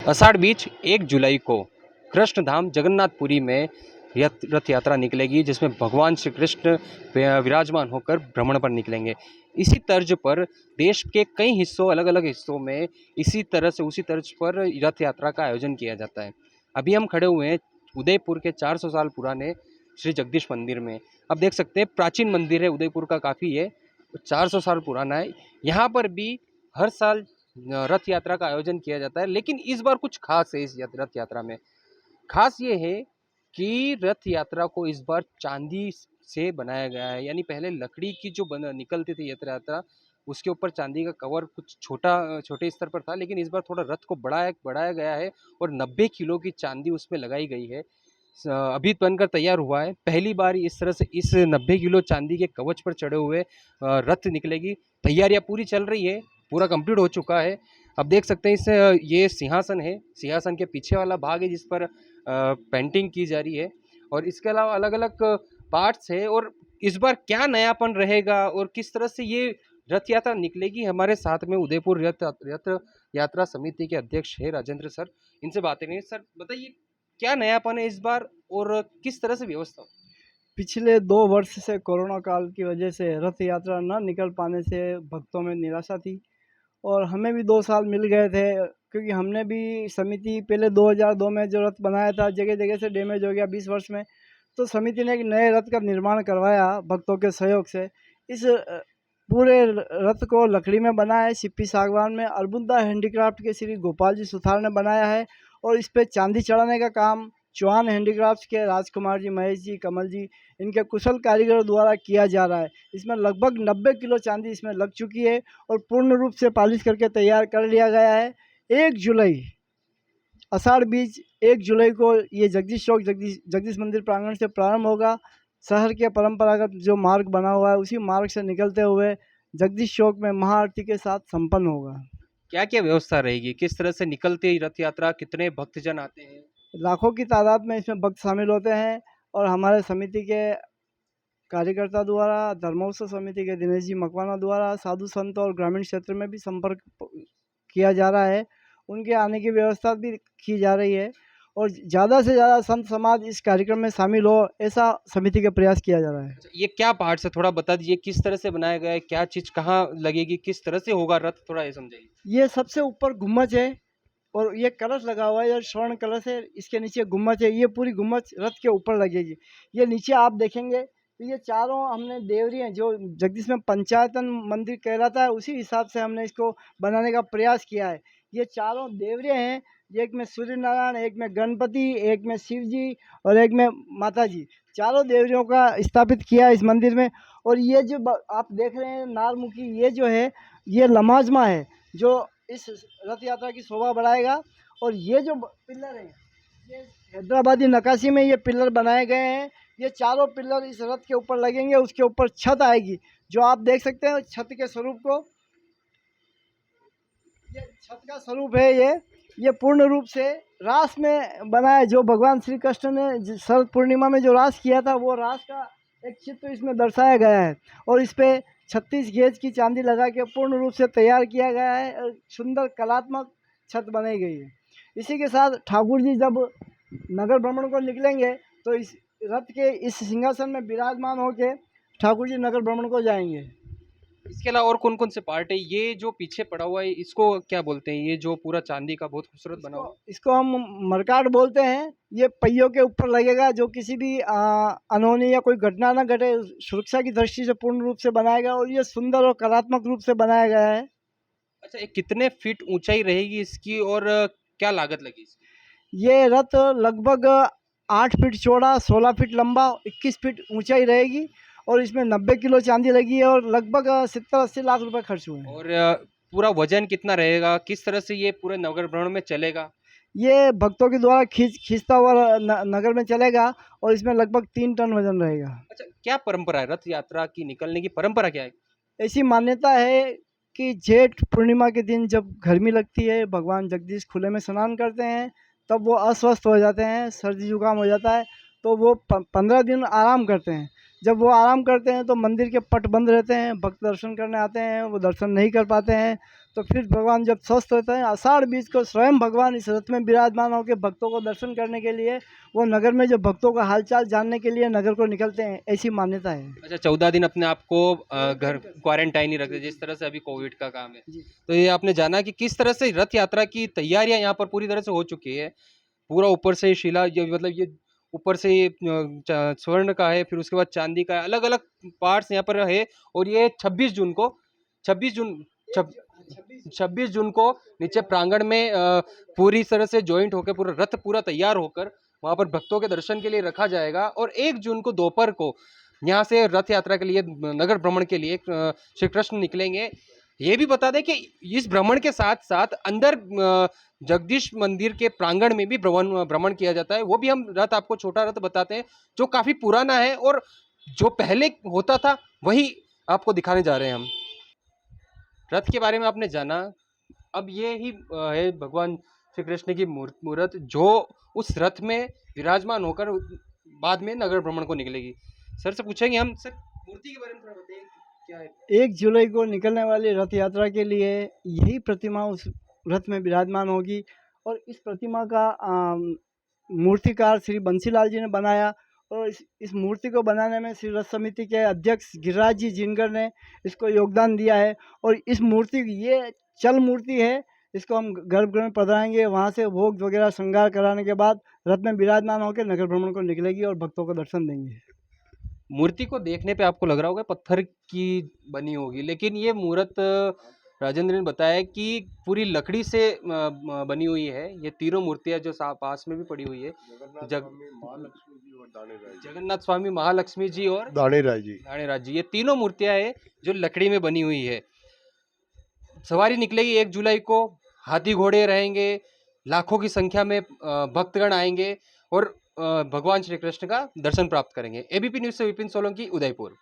आषाढ़ बीच 1 जुलाई को कृष्ण धाम जगन्नाथपुरी में रथ यात्रा निकलेगी, जिसमें भगवान श्री कृष्ण विराजमान होकर भ्रमण पर निकलेंगे। इसी तर्ज पर देश के कई हिस्सों, अलग अलग हिस्सों में इसी तरह से उसी तर्ज पर रथ यात्रा का आयोजन किया जाता है। अभी हम खड़े हुए हैं उदयपुर के 400 साल पुराने श्री जगदीश मंदिर में। अब देख सकते हैं प्राचीन मंदिर है, उदयपुर का काफ़ी है, 400 साल पुराना है। यहाँ पर भी हर साल रथ यात्रा का आयोजन किया जाता है, लेकिन इस बार कुछ खास है। इस रथ यात्रा में खास ये है कि रथ यात्रा को इस बार चांदी से बनाया गया है। यानी पहले लकड़ी की जो निकलती थी यात्रा, उसके ऊपर चांदी का कवर कुछ छोटे स्तर पर था, लेकिन इस बार थोड़ा रथ को बढ़ाया गया है और 90 किलो की चांदी उसमें लगाई गई है। अभी बनकर तैयार हुआ है। पहली बार इस तरह से इस 90 किलो चांदी के कवच पर चढ़े हुए रथ निकलेगी। तैयारियां पूरी चल रही है, पूरा कंप्लीट हो चुका है। अब देख सकते हैं इस ये सिंहासन है, सिंहासन के पीछे वाला भाग है जिस पर पेंटिंग की जा रही है, और इसके अलावा अलग अलग पार्ट्स है। और इस बार क्या नयापन रहेगा और किस तरह से ये रथ यात्रा निकलेगी, हमारे साथ में उदयपुर रथ यात्रा समिति के अध्यक्ष है राजेंद्र सर। इनसे बातें करेंगे। सर बताइए क्या नयापन है इस बार और किस तरह से व्यवस्था? पिछले 2 वर्ष से कोरोना काल की वजह से रथ यात्रा न निकल पाने से भक्तों में निराशा थी और हमें भी 2 साल मिल गए थे, क्योंकि हमने भी समिति पहले 2002 में जो रथ बनाया था जगह-जगह से डैमेज हो गया 20 वर्ष में। तो समिति ने एक नए रथ का निर्माण करवाया भक्तों के सहयोग से। इस पूरे रथ को लकड़ी में बना है, सिप्पी सागवान में अरबुंदा हैंडीक्राफ्ट के श्री गोपाल जी सुथार ने बनाया है, और इस पे चांदी चढ़ाने का काम चौहान हैंडीक्राफ्ट्स के राजकुमार जी, महेश जी, कमल जी, इनके कुशल कारीगरों द्वारा किया जा रहा है। इसमें लगभग 90 किलो चांदी इसमें लग चुकी है और पूर्ण रूप से पॉलिश करके तैयार कर लिया गया है। 1 जुलाई आषाढ़ बीज 1 जुलाई को ये जगदीश चौक जगदीश मंदिर प्रांगण से प्रारंभ होगा। शहर के परंपरागत जो मार्ग बना हुआ है उसी मार्ग से निकलते हुए जगदीश चौक में महाआरती के साथ संपन्न होगा। क्या क्या व्यवस्था रहेगी, किस तरह से निकलती है रथ यात्रा, कितने भक्तजन आते हैं? लाखों की तादाद में इसमें भक्त शामिल होते हैं और हमारे समिति के कार्यकर्ता द्वारा, धर्मोत्सव समिति के दिनेश जी मकवाना द्वारा साधु संत और ग्रामीण क्षेत्र में भी संपर्क किया जा रहा है। उनके आने की व्यवस्था भी की जा रही है और ज़्यादा से ज़्यादा संत समाज इस कार्यक्रम में शामिल हो, ऐसा समिति का प्रयास किया जा रहा है। अच्छा, ये क्या पार्ट्स है, थोड़ा बता दीजिए, किस तरह से बनाया गया है, क्या चीज़ कहाँ लगेगी, किस तरह से होगा रथ, थोड़ा ये समझाइए। ये सबसे ऊपर गुम्बज है और ये कलश लगा हुआ है, ये स्वर्ण कलश है, इसके नीचे गुम्बज है। ये पूरी गुम्बज रथ के ऊपर लगेगी। ये नीचे आप देखेंगे तो ये चारों हमने देवरी हैं, जो जगदीश में पंचायतन मंदिर कहलाता है उसी हिसाब से हमने इसको बनाने का प्रयास किया है। ये चारों देवरियाँ हैं, एक में सूर्य नारायण, एक में गणपति, एक में शिव जी और एक में माता जी। चारों देवरियों का स्थापित किया है इस मंदिर में। और ये जो आप देख रहे हैं नारमुखी, ये जो है ये लमाजमा है जो इस रथ यात्रा की शोभा बढ़ाएगा। और ये जो पिलर हैं ये हैदराबादी नक्काशी में ये पिलर बनाए गए हैं। ये चारों पिलर इस रथ के ऊपर लगेंगे, उसके ऊपर छत आएगी जो आप देख सकते हैं छत के स्वरूप को। ये छत का स्वरूप है। ये पूर्ण रूप से रास में बना है। जो भगवान श्री कृष्ण ने शरद पूर्णिमा में जो रास किया था वो रास का एक चित्र इसमें दर्शाया गया है और इस पे 36 गेज की चांदी लगा के पूर्ण रूप से तैयार किया गया है और सुंदर कलात्मक छत बनाई गई है। इसी के साथ ठाकुर जी जब नगर भ्रमण को निकलेंगे तो इस रथ के इस सिंहासन में विराजमान होकर ठाकुर जी नगर भ्रमण को जाएंगे। इसके अलावा और कौन कौन से पार्ट है? ये जो पीछे पड़ा हुआ है इसको क्या बोलते हैं? ये जो पूरा चांदी का बहुत खूबसूरत बना हुआ इसको हम मरकाट बोलते हैं। ये पहियों के ऊपर लगेगा, जो किसी भी अनहोनी या कोई घटना ना घटे, सुरक्षा की दृष्टि से पूर्ण रूप से बनाया गया और ये सुंदर और कलात्मक रूप से बनाया गया है। अच्छा, ये कितने फीट ऊंचाई रहेगी इसकी और क्या लागत लगी इसकी? ये रथ लगभग 8 फीट चौड़ा, 16 फीट लंबा, 21 फीट ऊंचाई रहेगी और इसमें 90 किलो चांदी लगी है और लगभग 70-80 लाख रुपए खर्च हुए हैं। और पूरा वजन कितना रहेगा, किस तरह से ये पूरे नगर भ्रमण में चलेगा? ये भक्तों के द्वारा खींचता हुआ नगर में चलेगा और इसमें लगभग 3 टन वजन रहेगा। अच्छा, क्या परंपरा है रथ यात्रा की निकलने की, परंपरा क्या है? ऐसी मान्यता है कि जेठ पूर्णिमा के दिन जब गर्मी लगती है, भगवान जगदीश खुले में स्नान करते हैं, तब वो अस्वस्थ हो जाते हैं, सर्दी जुकाम हो जाता है, तो वो 15 दिन आराम करते हैं। जब वो आराम करते हैं तो मंदिर के पट बंद रहते हैं, भक्त दर्शन करने आते हैं, वो दर्शन नहीं कर पाते हैं, तो फिर भगवान जब स्वस्थ होते हैं, आषाढ़ बीज को स्वयं भगवान इस रथ में विराजमान होकर भक्तों को दर्शन करने के लिए, वो नगर में जो भक्तों का हालचाल जानने के लिए नगर को निकलते हैं, ऐसी मान्यता है। अच्छा, 14 दिन अपने आप को घर क्वारंटाइन ही रखते, जिस तरह से अभी कोविड का काम है। जी। तो ये आपने जाना कि किस तरह से रथ यात्रा की तैयारियां यहाँ पर पूरी तरह से हो चुकी है। पूरा ऊपर से शिला, ये मतलब ये ऊपर से ये स्वर्ण का है, फिर उसके बाद चांदी का है, अलग अलग पार्ट्स यहाँ पर है। और ये 26 जून को नीचे प्रांगण में पूरी तरह से जॉइंट होकर पूरा रथ पूरा तैयार होकर वहां पर भक्तों के दर्शन के लिए रखा जाएगा। और 1 जून को दोपहर को यहाँ से रथ यात्रा के लिए, नगर भ्रमण के लिए श्री कृष्ण निकलेंगे। ये भी बता दें कि इस भ्रमण के साथ साथ अंदर जगदीश मंदिर के प्रांगण में भी भ्रमण किया जाता है। वो भी हम रथ, आपको छोटा रथ बताते हैं जो काफी पुराना है और जो पहले होता था वही आपको दिखाने जा रहे हैं हम। रथ के बारे में आपने जाना। अब ये ही है भगवान श्री कृष्ण की मूर्त जो उस रथ में विराजमान होकर बाद में नगर भ्रमण को निकलेगी। सर से पूछेंगे हम, सर मूर्ति के बारे में थोड़ा बताइए, क्या है? 1 जुलाई को निकलने वाली रथ यात्रा के लिए यही प्रतिमा उस रथ में विराजमान होगी। और इस प्रतिमा का मूर्तिकार श्री बंसीलाल जी ने बनाया। और इस मूर्ति को बनाने में श्री रथ समिति के अध्यक्ष गिरिराज जी जिनकर ने इसको योगदान दिया है। और इस मूर्ति, ये चल मूर्ति है, इसको हम गर्भगृह में पधराएंगे, वहाँ से भोग वगैरह श्रृंगार कराने के बाद रथ में विराजमान होकर नगर भ्रमण को निकलेगी और भक्तों को दर्शन देंगे। मूर्ति को देखने पे आपको लग रहा होगा पत्थर की बनी होगी, लेकिन ये मूर्त राजेंद्र ने बताया कि पूरी लकड़ी से बनी हुई है। ये तीनों मूर्तियां जो पास में भी पड़ी हुई है, जगन्नाथ स्वामी, महालक्ष्मी जी और दाणेराज जी, ये तीनों मूर्तियां हैं जो लकड़ी में बनी हुई है। सवारी निकलेगी 1 जुलाई को, हाथी घोड़े रहेंगे, लाखों की संख्या में भक्तगण आएंगे और भगवान श्री कृष्ण का दर्शन प्राप्त करेंगे। एबीपी न्यूज़ से विपिन सोलंकी, उदयपुर।